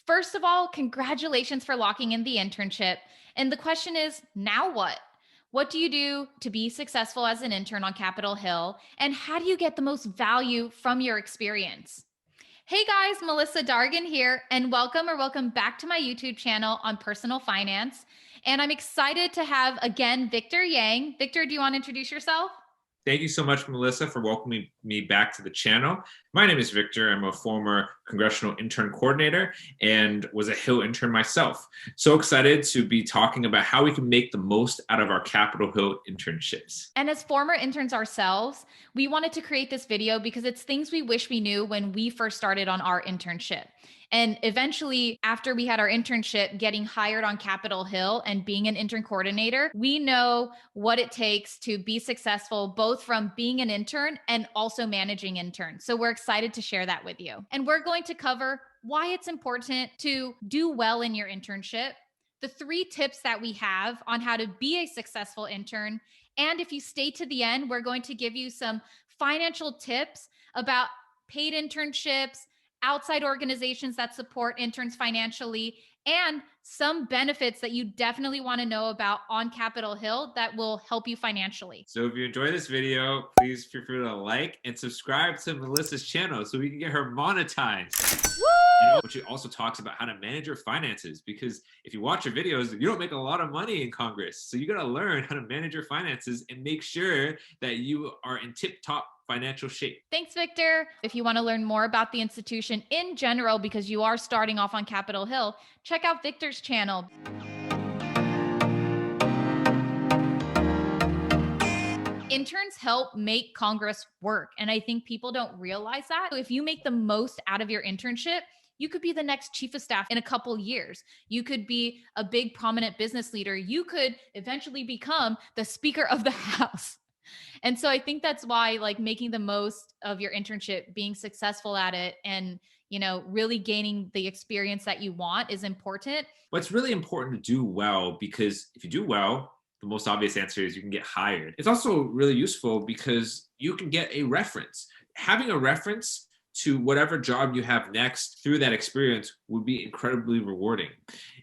First of all, congratulations for locking in the internship. And the question is, now what? What do you do to be successful as an intern on Capitol Hill? And how do you get the most value from your experience? Hey guys, Melissa Dargan here, and welcome back to my YouTube channel on personal finance. And I'm excited to have again Victor Yang. Victor, do you want to introduce yourself? Thank you so much, Melissa, for welcoming me back to the channel. My name is Victor. I'm a former Congressional Intern Coordinator and was a Hill intern myself. So excited to be talking about how we can make the most out of our Capitol Hill internships. And as former interns ourselves, we wanted to create this video because it's things we wish we knew when we first started on our internship. And eventually, after we had our internship, getting hired on Capitol Hill and being an intern coordinator, we know what it takes to be successful, both from being an intern and also managing interns. So we're excited to share that with you. And we're going to cover why it's important to do well in your internship, the 3 tips that we have on how to be a successful intern. And if you stay to the end, we're going to give you some financial tips about paid internships, outside organizations that support interns financially, and some benefits that you definitely want to know about on Capitol Hill that will help you financially. So if you enjoy this video, please feel free to like and subscribe to Melissa's channel so we can get her monetized. But she also talks about how to manage your finances, because if you watch her videos, you don't make a lot of money in Congress. So you got to learn how to manage your finances and make sure that you are in tip-top financial shape. Thanks, Victor. If you want to learn more about the institution in general, because you are starting off on Capitol Hill, check out Victor's channel. Interns help make Congress work. And I think people don't realize that. If you make the most out of your internship, you could be the next chief of staff in a couple years. You could be a big prominent business leader. You could eventually become the Speaker of the House. And so I think that's why, like, making the most of your internship, being successful at it, and really gaining the experience that you want is important. But it's really important to do well, because if you do well, the most obvious answer is you can get hired. It's also really useful because you can get a reference. Having a reference to whatever job you have next through that experience would be incredibly rewarding.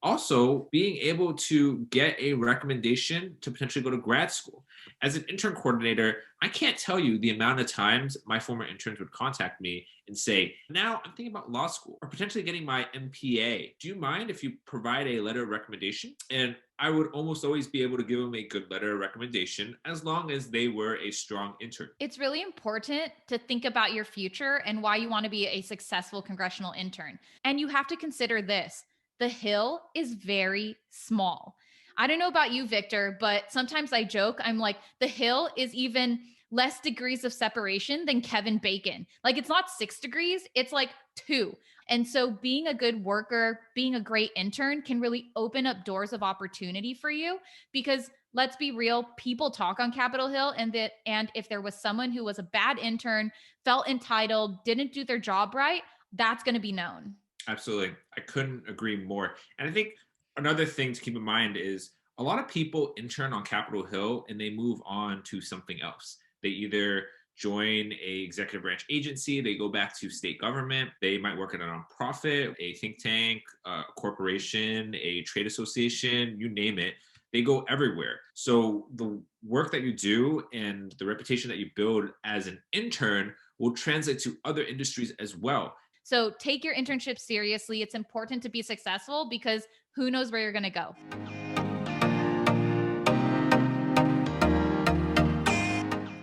Also, being able to get a recommendation to potentially go to grad school. As an intern coordinator, I can't tell you the amount of times my former interns would contact me and say, now I'm thinking about law school or potentially getting my MPA. Do you mind if you provide a letter of recommendation? And I would almost always be able to give them a good letter of recommendation as long as they were a strong intern. It's really important to think about your future and why you want to be a successful congressional intern. And you have to consider this: the Hill is very small. I don't know about you, Victor, but sometimes I joke. I'm like, the Hill is even less degrees of separation than Kevin Bacon. Like, it's not 6 degrees, it's like 2. And so being a good worker, being a great intern can really open up doors of opportunity for you, because let's be real, people talk on Capitol Hill, and if there was someone who was a bad intern, felt entitled, didn't do their job right, that's going to be known. Absolutely. I couldn't agree more. And I think another thing to keep in mind is a lot of people intern on Capitol Hill and they move on to something else. They either join a executive branch agency, they go back to state government, they might work at a nonprofit, a think tank, a corporation, a trade association, you name it. They go everywhere. So the work that you do and the reputation that you build as an intern will translate to other industries as well. So take your internship seriously. It's important to be successful because who knows where you're going to go.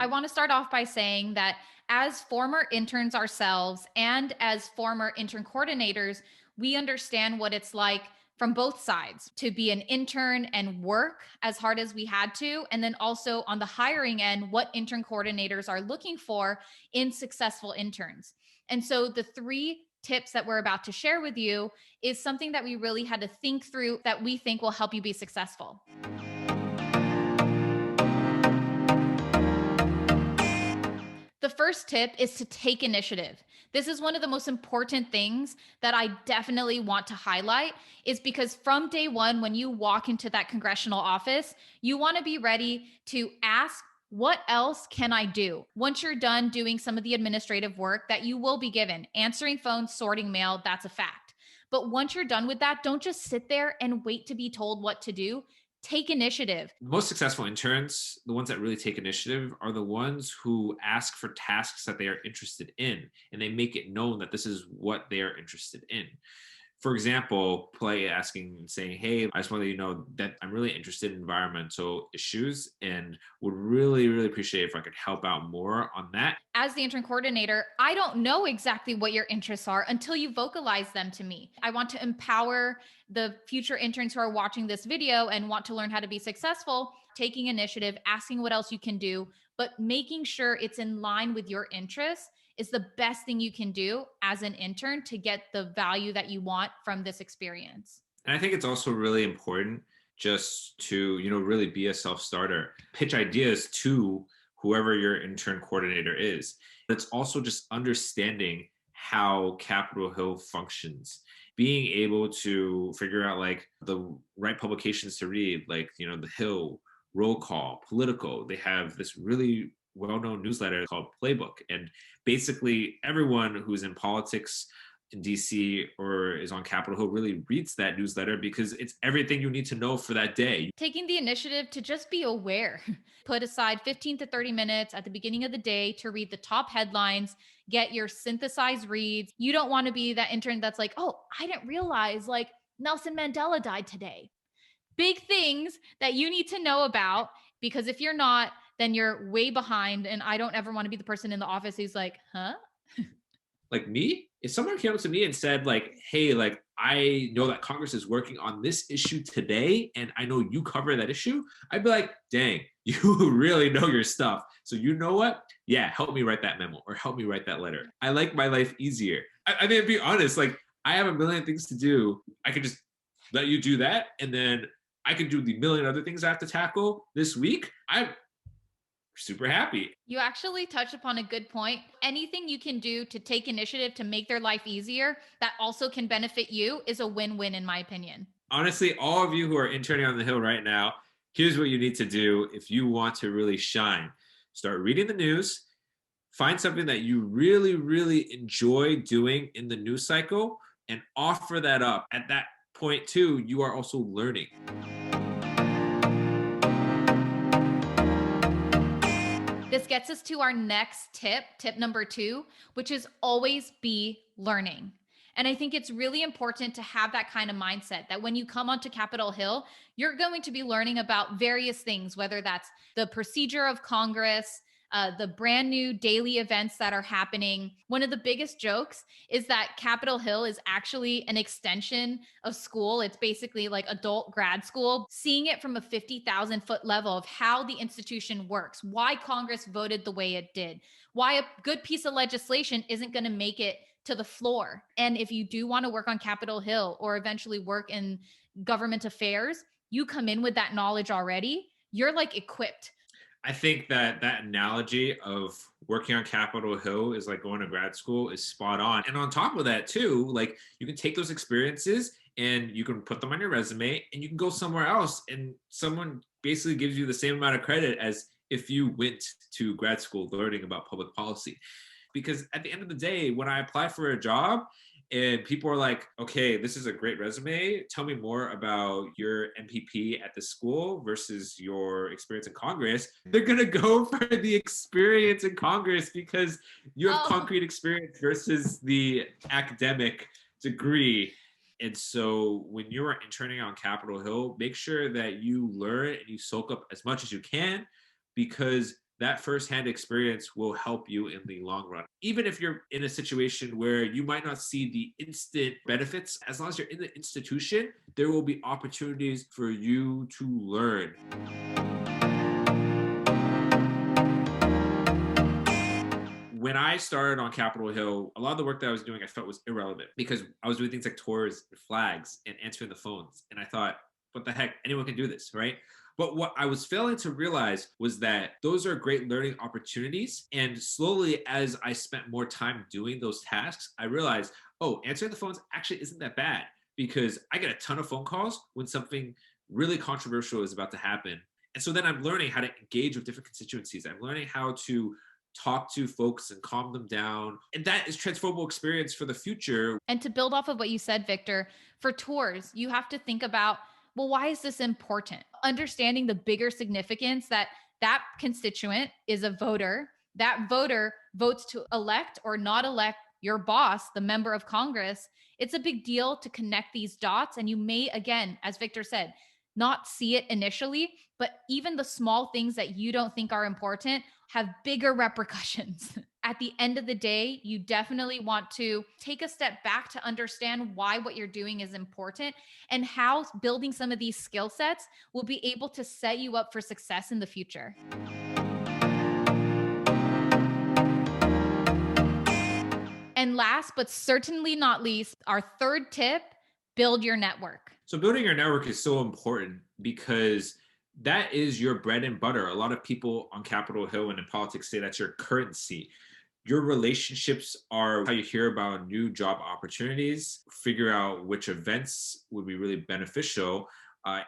I want to start off by saying that as former interns ourselves and as former intern coordinators, we understand what it's like from both sides to be an intern and work as hard as we had to. And then also on the hiring end, what intern coordinators are looking for in successful interns. And so the 3 tips that we're about to share with you is something that we really had to think through that we think will help you be successful. The first tip is to take initiative. This is one of the most important things that I definitely want to highlight, is because from day one, when you walk into that congressional office, you want to be ready to ask, what else can I do? Once you're done doing some of the administrative work that you will be given, answering phones, sorting mail, that's a fact. But once you're done with that, don't just sit there and wait to be told what to do. Take initiative. Most successful interns, the ones that really take initiative, are the ones who ask for tasks that they are interested in, and they make it known that this is what they are interested in. For example, play asking and saying, hey, I just want to let you know that I'm really interested in environmental issues and would really, really appreciate if I could help out more on that. As the intern coordinator, I don't know exactly what your interests are until you vocalize them to me. I want to empower the future interns who are watching this video and want to learn how to be successful, taking initiative, asking what else you can do, but making sure it's in line with your interests is the best thing you can do as an intern to get the value that you want from this experience. And I think it's also really important just to, really be a self-starter, pitch ideas to whoever your intern coordinator is. It's also just understanding how Capitol Hill functions, being able to figure out like the right publications to read, like, The Hill, Roll Call, Politico. They have this really well-known newsletter called Playbook. And basically everyone who's in politics in DC or is on Capitol Hill really reads that newsletter because it's everything you need to know for that day. Taking the initiative to just be aware. Put aside 15 to 30 minutes at the beginning of the day to read the top headlines, get your synthesized reads. You don't want to be that intern that's like, oh, I didn't realize like Nelson Mandela died today. Big things that you need to know about, because if you're not, then you're way behind. And I don't ever want to be the person in the office who's like, huh? Like me, if someone came up to me and said like, hey, like, I know that Congress is working on this issue today and I know you cover that issue, I'd be like, dang, you really know your stuff. So you know what? Yeah, help me write that memo or help me write that letter. I like my life easier. I mean, to be honest, like, I have a million things to do. I could just let you do that, and then I could do the million other things I have to tackle this week. I'm super happy. You actually touched upon a good point. Anything you can do to take initiative to make their life easier that also can benefit you is a win-win, in my opinion. Honestly, all of you who are interning on the Hill right now, here's what you need to do if you want to really shine. Start reading the news, find something that you really, really enjoy doing in the news cycle, and offer that up. At that point, too, you are also learning. This gets us to our next tip number 2, which is always be learning. And I think it's really important to have that kind of mindset that when you come onto Capitol Hill, you're going to be learning about various things, whether that's the procedure of Congress, the brand new daily events that are happening. One of the biggest jokes is that Capitol Hill is actually an extension of school. It's basically like adult grad school, seeing it from a 50,000 foot level of how the institution works, why Congress voted the way it did, why a good piece of legislation isn't going to make it to the floor. And if you do want to work on Capitol Hill or eventually work in government affairs, you come in with that knowledge already. You're like equipped. I think that that analogy of working on Capitol Hill is like going to grad school is spot on. And on top of that too, like, you can take those experiences and you can put them on your resume and you can go somewhere else and someone basically gives you the same amount of credit as if you went to grad school learning about public policy. Because at the end of the day, when I apply for a job and people are like, okay, this is a great resume, tell me more about your MPP at the school versus your experience in Congress, they're going to go for the experience in Congress because you have concrete experience versus the academic degree. And so when you're interning on Capitol Hill, make sure that you learn and you soak up as much as you can, because that firsthand experience will help you in the long run. Even if you're in a situation where you might not see the instant benefits, as long as you're in the institution, there will be opportunities for you to learn. When I started on Capitol Hill, a lot of the work that I was doing I felt was irrelevant because I was doing things like tours and flags and answering the phones. And I thought, what the heck, anyone can do this, right? But what I was failing to realize was that those are great learning opportunities. And slowly, as I spent more time doing those tasks, I realized, oh, answering the phones actually isn't that bad, because I get a ton of phone calls when something really controversial is about to happen. And so then I'm learning how to engage with different constituencies. I'm learning how to talk to folks and calm them down. And that is transferable experience for the future. And to build off of what you said, Victor, for tours, you have to think about, well, why is this important? Understanding the bigger significance that that constituent is a voter, that voter votes to elect or not elect your boss, the member of Congress. It's a big deal to connect these dots. And you may, again, as Victor said, not see it initially, but even the small things that you don't think are important have bigger repercussions. At the end of the day, you definitely want to take a step back to understand why what you're doing is important and how building some of these skill sets will be able to set you up for success in the future. And last, but certainly not least, our third tip, build your network. So building your network is so important because that is your bread and butter. A lot of people on Capitol Hill and in politics say that's your currency. Your relationships are how you hear about new job opportunities, figure out which events would be really beneficial.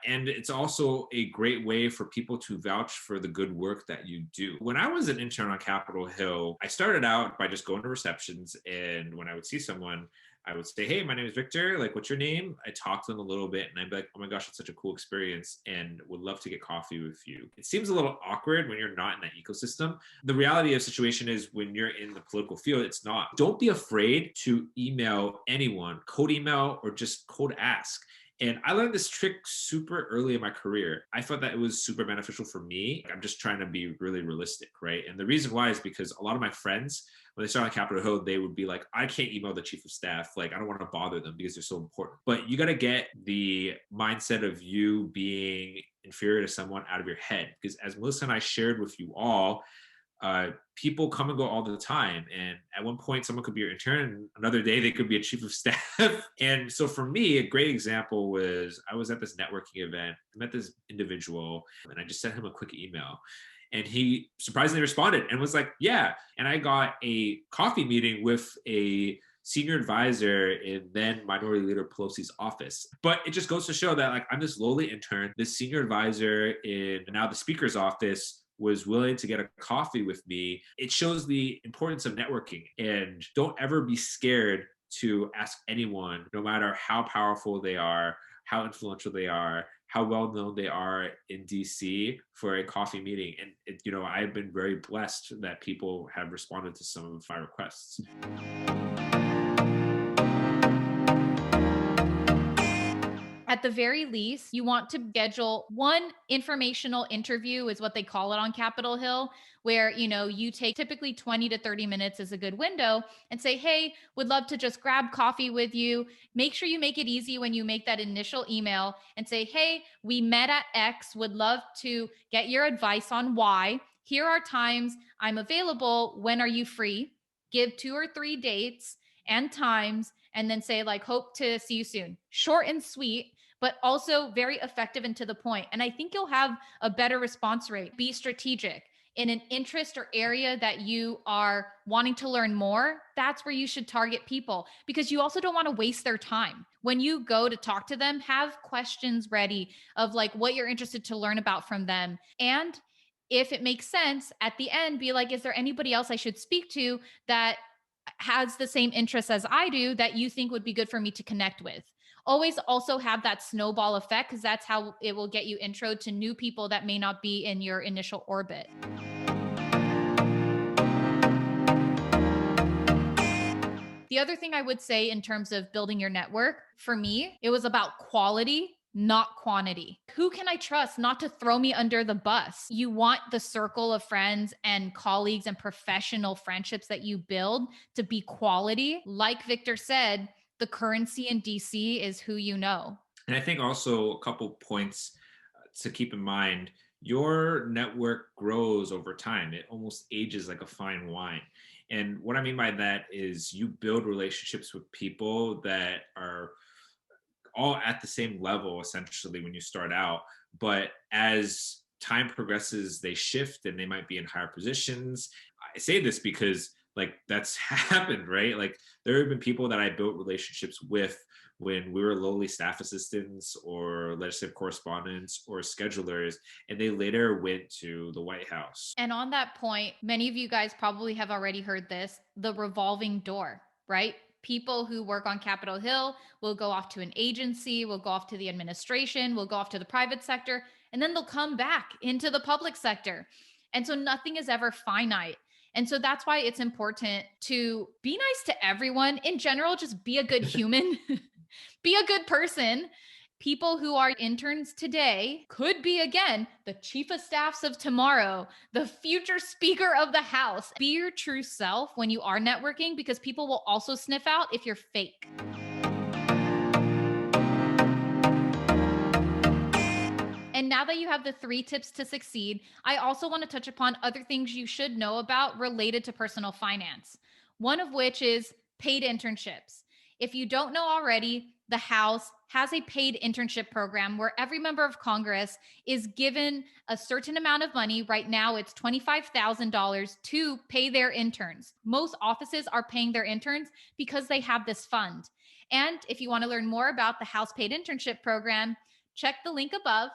And it's also a great way for people to vouch for the good work that you do. When I was an intern on Capitol Hill, I started out by just going to receptions. And when I would see someone, I would say, hey, my name is Victor. Like, what's your name? I talked to them a little bit and I'd be like, oh my gosh, it's such a cool experience and would love to get coffee with you. It seems a little awkward when you're not in that ecosystem. The reality of the situation is when you're in the political field, it's not. Don't be afraid to email anyone, cold email or just cold ask. And I learned this trick super early in my career. I thought that it was super beneficial for me. I'm just trying to be really realistic, right? And the reason why is because a lot of my friends, when they start on Capitol Hill, they would be like, I can't email the chief of staff. Like, I don't want to bother them because they're so important. But you got to get the mindset of you being inferior to someone out of your head. Because as Melissa and I shared with you all, people come and go all the time. And at one point, someone could be your intern. Another day, they could be a chief of staff. And so for me, a great example was I was at this networking event. I met this individual and I just sent him a quick email. And he surprisingly responded and was like, yeah. And I got a coffee meeting with a senior advisor in then Minority Leader Pelosi's office. But it just goes to show that like I'm this lowly intern, this senior advisor in now the speaker's office was willing to get a coffee with me. It shows the importance of networking and don't ever be scared to ask anyone, no matter how powerful they are, how influential they are, how well known they are in DC for a coffee meeting. And I've been very blessed that people have responded to some of my requests. At the very least, you want to schedule one informational interview is what they call it on Capitol Hill, where, you take typically 20 to 30 minutes is a good window and say, hey, would love to just grab coffee with you. Make sure you make it easy when you make that initial email and say, hey, we met at X, would love to get your advice on Y. Here are times I'm available. When are you free? Give 2 or 3 dates and times, and then say like, hope to see you soon. Short and sweet, but also very effective and to the point. And I think you'll have a better response rate. Be strategic in an interest or area that you are wanting to learn more. That's where you should target people because you also don't want to waste their time. When you go to talk to them, have questions ready of like what you're interested to learn about from them. And if it makes sense at the end, be like, is there anybody else I should speak to that has the same interests as I do that you think would be good for me to connect with? Always also have that snowball effect because that's how it will get you intro to new people that may not be in your initial orbit. The other thing I would say in terms of building your network, for me, it was about quality, not quantity. Who can I trust not to throw me under the bus? You want the circle of friends and colleagues and professional friendships that you build to be quality. Like Victor said, the currency in DC is who you know. And I think also a couple points to keep in mind. Your network grows over time. It almost ages like a fine wine. And what I mean by that is you build relationships with people that are all at the same level, essentially, when you start out. But as time progresses, they shift and they might be in higher positions. I say this because like that's happened, right? Like there have been people that I built relationships with when we were lowly staff assistants or legislative correspondents or schedulers, and they later went to the White House. And on that point, many of you guys probably have already heard this, the revolving door, right? People who work on Capitol Hill will go off to an agency, will go off to the administration, will go off to the private sector, and then they'll come back into the public sector. And so nothing is ever finite. And so that's why it's important to be nice to everyone. In general, just be a good human, be a good person. People who are interns today could be, again, the chief of staffs of tomorrow, the future speaker of the House. Be your true self when you are networking, because people will also sniff out if you're fake. And now that you have the 3 tips to succeed, I also want to touch upon other things you should know about related to personal finance. One of which is paid internships. If you don't know already, the House has a paid internship program where every member of Congress is given a certain amount of money. Right now, it's $25,000 to pay their interns. Most offices are paying their interns because they have this fund. And if you want to learn more about the House paid internship program, check the link above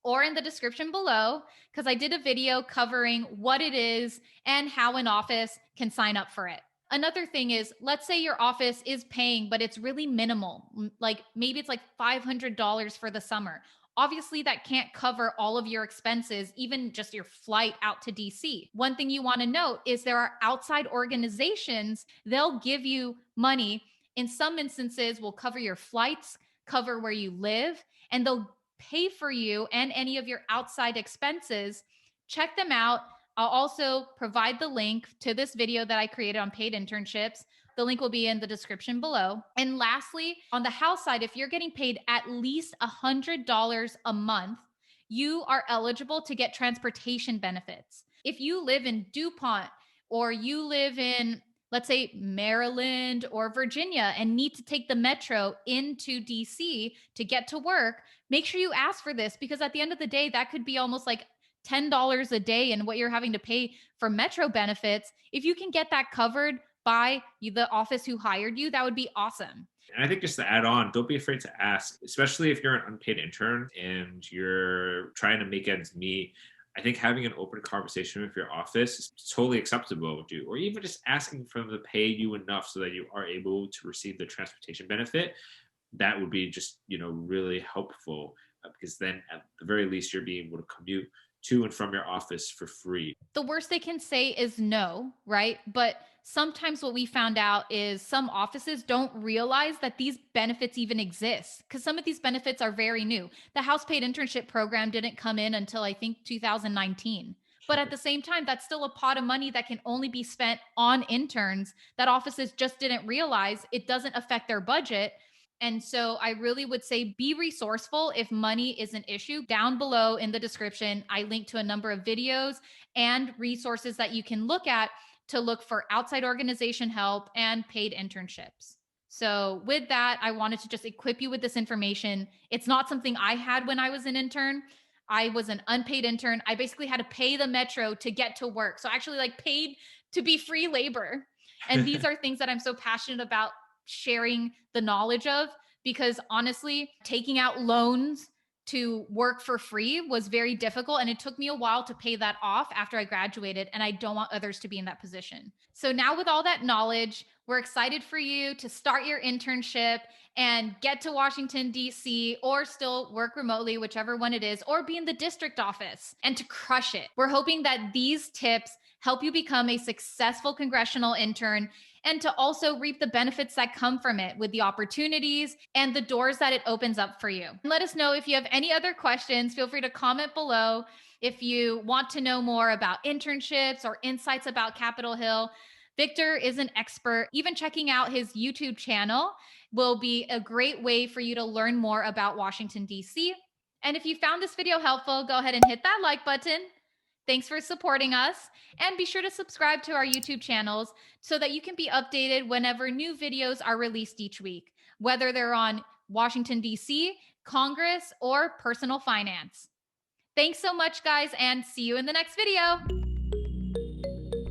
or in the description below, because I did a video covering what it is and how an office can sign up for it. Another thing is, let's say your office is paying, but it's really minimal. Like maybe it's like $500 for the summer. Obviously, that can't cover all of your expenses, even just your flight out to DC. One thing you want to note is there are outside organizations, they'll give you money. In some instances, will cover your flights, cover where you live, and they'll pay for you and any of your outside expenses. Check them out. I'll also provide the link to this video that I created on paid internships. The link will be in the description below. And lastly, on the House side, if you're getting paid at least $100 a month, you are eligible to get transportation benefits. If you live in DuPont or you live in, let's say, Maryland or Virginia and need to take the metro into DC to get to work, make sure you ask for this, because at the end of the day, that could be almost like $10 a day in what you're having to pay for metro benefits. If you can get that covered by the office who hired you, that would be awesome. And I think just to add on, don't be afraid to ask, especially if you're an unpaid intern and you're trying to make ends meet. I think having an open conversation with your office is totally acceptable to, or even just asking for them to pay you enough so that you are able to receive the transportation benefit. That would be just, really helpful, because then at the very least, you're being able to commute to and from your office for free. The worst they can say is no, right? But sometimes what we found out is some offices don't realize that these benefits even exist, because some of these benefits are very new. The House paid internship program didn't come in until I think 2019. But at the same time, that's still a pot of money that can only be spent on interns that offices just didn't realize. It doesn't affect their budget. And so I really would say be resourceful if money is an issue. Down below in the description, I link to a number of videos and resources that you can look at to look for outside organization help and paid internships. So with that, I wanted to just equip you with this information. It's not something I had when I was an intern. I was an unpaid intern. I basically had to pay the metro to get to work. So I actually paid to be free labor. And these are things that I'm so passionate about sharing the knowledge of, because honestly, taking out loans to work for free was very difficult. And it took me a while to pay that off after I graduated. And I don't want others to be in that position. So now with all that knowledge, we're excited for you to start your internship and get to Washington, D.C., or still work remotely, whichever one it is, or be in the district office and to crush it. We're hoping that these tips help you become a successful congressional intern and to also reap the benefits that come from it with the opportunities and the doors that it opens up for you. Let us know if you have any other questions. Feel free to comment below. If you want to know more about internships or insights about Capitol Hill, Victor is an expert. Even checking out his YouTube channel will be a great way for you to learn more about Washington, D.C. And if you found this video helpful, go ahead and hit that like button. Thanks for supporting us, and be sure to subscribe to our YouTube channels so that you can be updated whenever new videos are released each week, whether they're on Washington, D.C., Congress, or personal finance. Thanks so much, guys, and see you in the next video.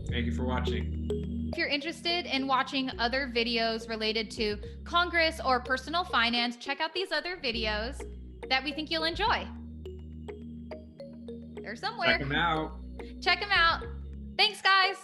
Thank you for watching. If you're interested in watching other videos related to Congress or personal finance, check out these other videos that we think you'll enjoy. They're somewhere. Check them out. Check them out. Thanks, guys.